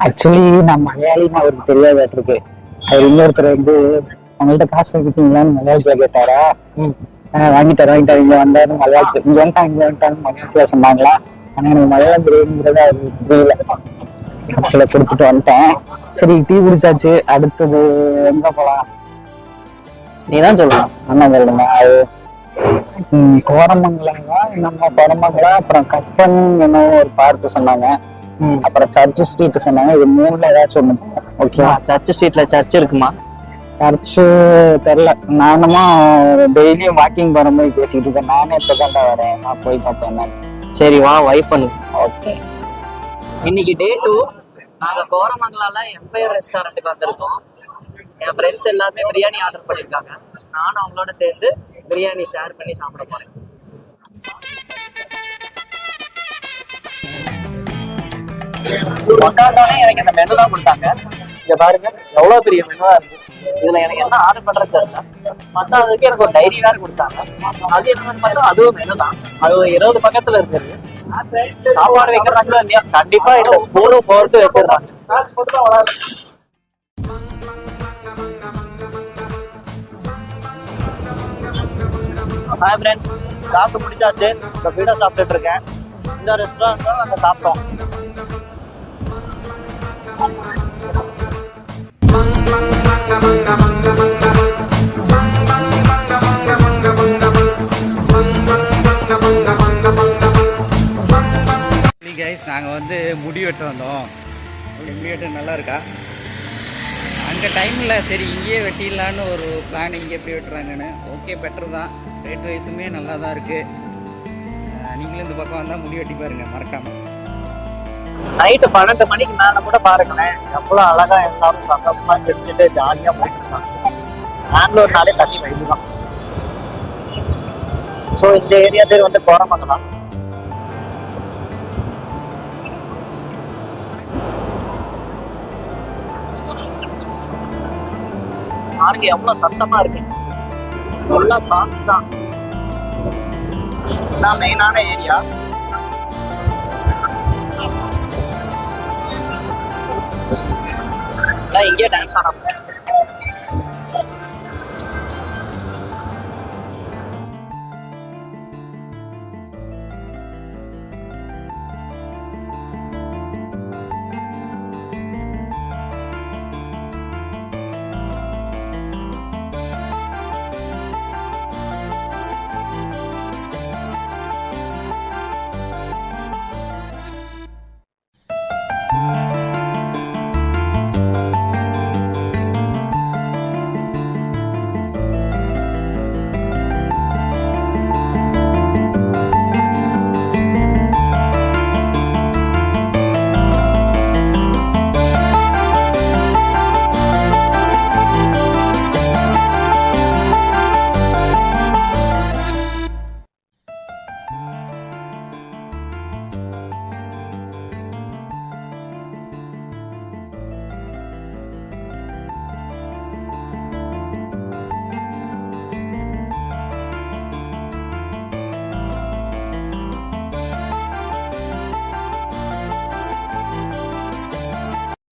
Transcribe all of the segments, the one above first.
Actually நான் மலையாளின்னு அவருக்கு தெரியாதாட்டு இருக்கு. அவர் இன்னொருத்தர் வந்து அவங்கள்ட்ட காசு வாங்கிட்டீங்களான்னு மலையாளத்துல கேட்டாரா. வாங்கிட்டாரு இங்க வந்தாரு மலையாளத்துல இங்க வந்துட்டாங்க மலையாளத்துல சொன்னாங்களா. ஆனா எனக்கு மலையாளம் தெரியுங்கிறத அவருக்கு தெரியல. கடைசியில கொடுத்துட்டு வந்துட்டேன். சரி டீ குடிச்சாச்சு, அடுத்தது எங்க போலாம் நீதான் சொல்லலாம். அண்ணா சொல்லுங்க. அது கோரமங்கலங்களா நம்ம கோரமங்கலா, அப்புறம் கப்பன் என்ன ஒரு பார்க்கு சொன்னாங்க, அப்புறம் சர்ச் ஸ்ட்ரீட் சொன்னாங்க. இது மூணுல ஏதாச்சும் ஒண்ணு. ஓகே, சர்ச் ஸ்ட்ரீட்ல சர்ச் இருக்குமா? சர்ச்சு தெரியல. நானுமா டெய்லியும் வாக்கிங் போற மாதிரி பேசிக்கிட்டு இருக்கேன். நானே இப்பதான்டா வரேன், நான் போய் பார்ப்பேன். சரி வா, வைப் பண்ணு. ஓகே. இன்னைக்கு டே 2. நாங்க கோரமங்கலால எம்பயர் ரெஸ்டாரண்ட்டுக்கு வந்திருக்கோம். என் ஃப்ரெண்ட்ஸ் எல்லாருமே பிரியாணி ஆர்டர் பண்ணியிருக்காங்க. நானும் அவங்களோட சேர்ந்து பிரியாணி ஷேர் பண்ணி சாப்பிட போறேன். கொண்டாட்டோடனே எனக்கு இந்த மெனு தான் கொடுத்தாங்க. இங்க பாருங்க எவ்வளவு பெரிய மெனுவா இருக்கு. இதுல எனக்கு என்ன ஆர்டர் பண்றது தெரியல. மத்தாதுக்கு எனக்கு ஒரு டைரி வேற கொடுத்தாங்க. அது என்னன்னு பார்த்தா அதுவும் மெனு தான். அது ஒரு 20 பக்கத்துல இருக்குது. சாப்பாடு வைக்கிறாங்களோ இல்லையா, கண்டிப்பா இந்த ஸ்பூனும் போர்க்கு வச்சிடுறாங்க. ஹாய் ஃப்ரெண்ட்ஸ், சாப்பிட்டு முடிச்சாச்சு. இப்போ வீடை சாப்பிட்டுட்டு இருக்கேன். இந்த ரெஸ்டாரண்ட் தான் நாங்கள் சாப்பிட்டோம். நாங்கள் வந்து முடி வெட்ட வந்தோம். முடி வெட்ட நல்லா இருக்கா? அங்கே டைம் இல்லை, சரி இங்கேயே வெட்டிடலான்னு ஒரு பிளான். இங்கே எப்படி வெட்டுறாங்கன்னு. ஓகே, பெட்டர் தான். ரேட் வைஸுமே நல்லா தான் இருக்குது. நீங்களும் இந்த பக்கம் வந்தால் முடி வெட்டி பாருங்கள் மறக்காமல். நைட்டு 12 மணிக்கு மேலே கூட பாருங்களேன், எவ்வளோ அழகா எல்லாரும் சந்தோஷமா சிரிச்சுட்டு ஜாலியாக போயிட்டு இருக்காங்க. பெங்களூர்னாலே தண்ணி வைப்பு தான். ஸோ இந்த ஏரியா பேர் வந்து கோரமங்கலம். பாருங்க எவ்வளவு சத்தமா இருக்கு. ஃபுல்லா சாங்ஸ் தான். நான் மெயினான ஏரியா. இங்கே டான்ஸ் ஆட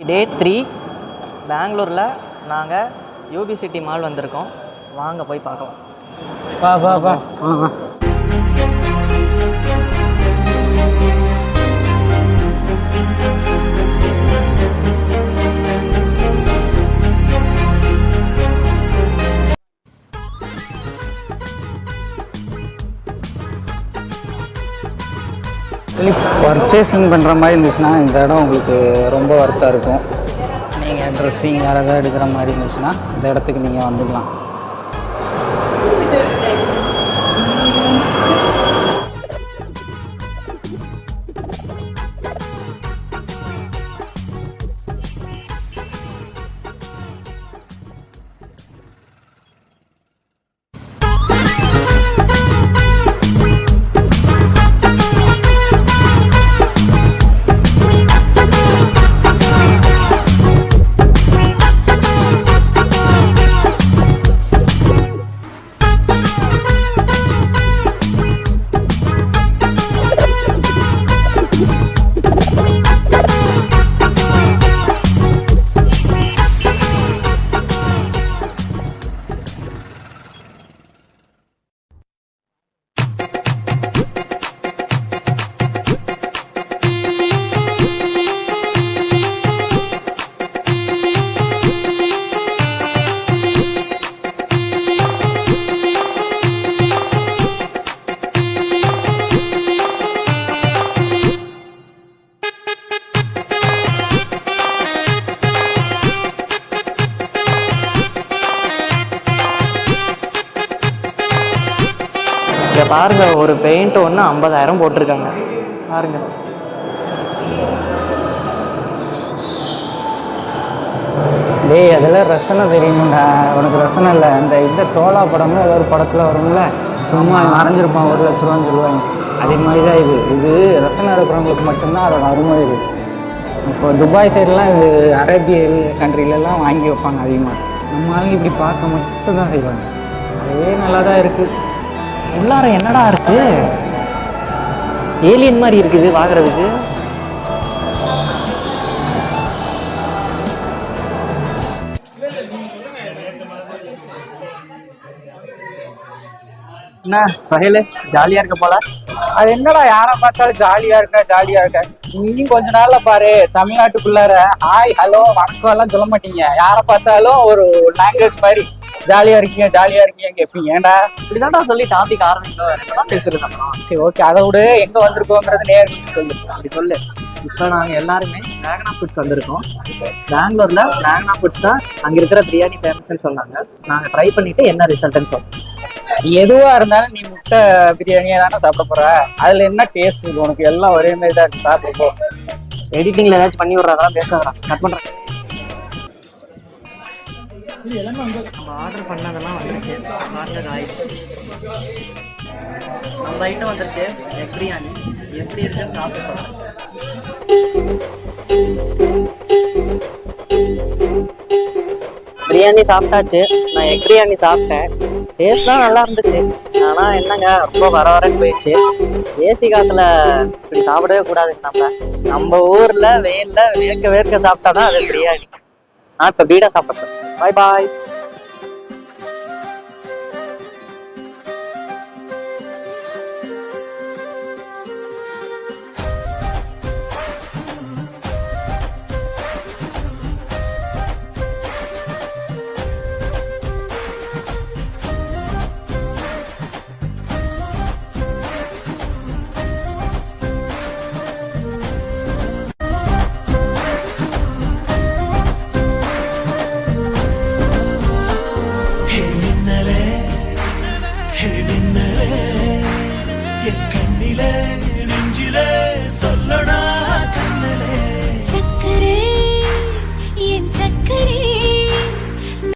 டே 3 பெங்களூரில் நாங்கள் யூபி சிட்டி மால் வந்திருக்கோம். வாங்க போய் பார்க்கலாம். வா. பர்ச்சேசிங் பண்ணுற மாதிரி இருந்துச்சுன்னா இந்த இடம் உங்களுக்கு ரொம்ப ஒர்த்தாக இருக்கும். நீங்கள் ட்ரெஸ்ஸிங் வேறு எதாவது எடுக்கிற மாதிரி இருந்துச்சுன்னா இந்த இடத்துக்கு நீங்கள் வந்துக்கலாம். இங்க பாருங்க, ஒரு பெயிண்ட் ஒன்று 50,000 போட்டிருக்காங்க பாருங்க. டேய் அதெல்லாம் ரசனை தெரியுமாடா, உனக்கு ரசனை இல்லை. இந்த தோலா படம்னு ஏதோ ஒரு படத்தில் வரும்ல, சும்மா மறைஞ்சிருப்பான் 1,00,000 ரூபான்னு சொல்லுவாங்க. அதே மாதிரி தான் இது ரசனை இருக்கிறவங்களுக்கு மட்டும்தான் அதோட அருமை. இது இப்போ துபாய் சைட்லாம் இது அரேபியல் கண்ட்ரிலெலாம் வாங்கி வைப்பாங்க அதிகமாக. நம்ம ஆளுங்க இப்படி பார்க்க மட்டும்தான் செய்வாங்க. அதே நல்லா தான் இருக்குது. உள்ளார என்னடா இருக்கு? ஏலியன் மாதிரி இருக்குது வாங்குறதுக்கு. என்ன சுஹேலு, ஜாலியா இருக்க போல? அது என்னடா யாரை பார்த்தாலும் ஜாலியாக இருக்கா. இன்னும் கொஞ்ச நாள்ல பாரு, தமிழ்நாட்டுக்குள்ளார ஹாய் ஹலோ வணக்கம் எல்லாம் சொல்ல மாட்டீங்க. யாரை பார்த்தாலும் ஒரு லாங்குவேஜ் மாதிரி ஜாலியா இருக்கீங்க கேட்பீங்க. ஏன்டா இப்படிதான்டா சொல்லி டாபிக் ஆரம்பிக்கணும் பேசுறது அப்புறம். சரி ஓகே, அதை விட எங்க வந்திருக்கோங்கிறது நேரில் சொல்லு. அப்படி சொல்லு. இப்போ நாங்கள் எல்லாருமே வேகனா ஃபுட்ஸ் வந்திருக்கோம். பெங்களூர்ல வேகனா ஃபுட்ஸ் தான் அங்கே இருக்கிற பிரியாணி ஃபேமஸ்ன்னு சொன்னாங்க. நாங்கள் ட்ரை பண்ணிட்டு என்ன ரிசல்ட்னு சொல்லுவோம். எதுவா இருந்தாலும் நீ முட்டை பிரியாணியா தானே சாப்பிட போற. அதுல என்ன டேஸ்ட் இருக்கு உனக்கு? எல்லாம் ஒரே மாதிரி தான் இருக்கு. சாப்பிடுப்போ. எடிட்டிங்ல ஏதாச்சும் பண்ணி விடுறதெல்லாம் பேசாதான் கட் பண்றேன். நம்ம ஆர்டர் பண்ணதெல்லாம் வந்துருச்சு. அந்த ஐட்டம் வந்துருச்சு, எக் பிரியாணி. எப்படி இருக்குன்னு சாப்பிட்டு சொல்றேன். பிரியாணி சாப்பிட்டாச்சு. நான் எக் பிரியாணி சாப்பிட்டேன். டேஸ்ட்லாம் நல்லா இருந்துச்சு. ஆனா என்னங்க ரொம்ப வரன்னு போயிடுச்சு. ஏசி காத்துல இப்படி சாப்பிடவே கூடாது. நம்ம ஊர்ல வெயில்ல வேர்க்க சாப்பிட்டாதான் அது பிரியாணி. நான் இப்ப பீடா சாப்பிட்றேன். பாய் பாய்.